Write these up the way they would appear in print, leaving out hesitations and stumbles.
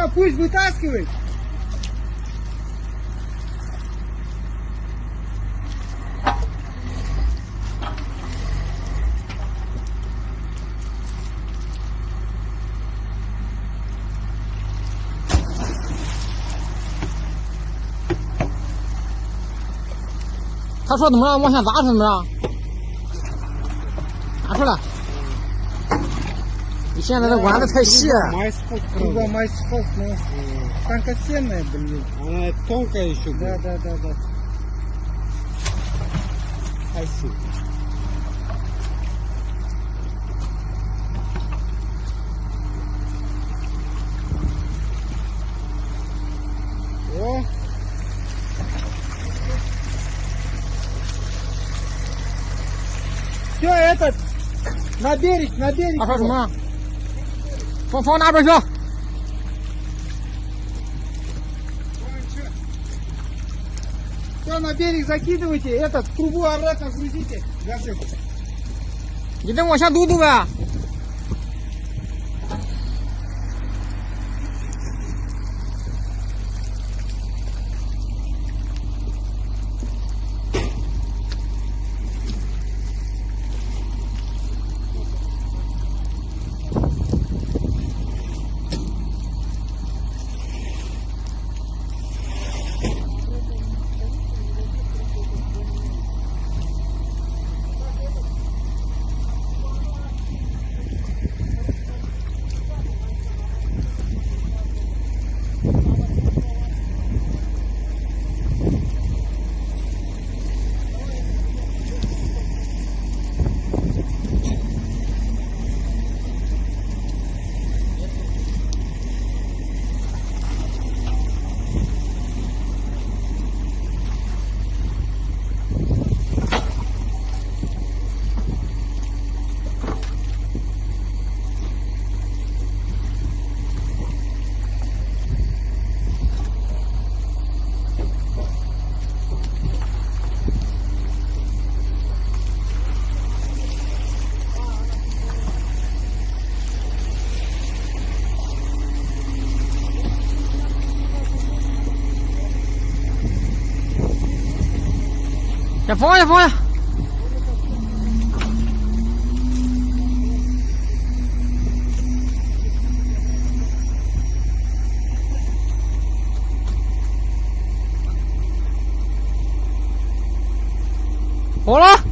Да, пусть вытаскивает.他说怎么着？往下砸是怎么着？拿出来！你现在这管的太细。Кругом майсков, но тонкостенная, блин. Она тонкая еще Да, будет. да. Спасибо. О! Все, этот, на берег. 他说什么？放那边去。Все, на берег закидывайте, этот, трубу обратно грузите. Гаши. 你再往下嘟呗。先放下。好了。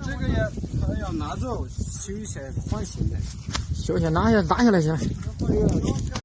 这个也要拿走，修一下换新的。修一下拿下来行。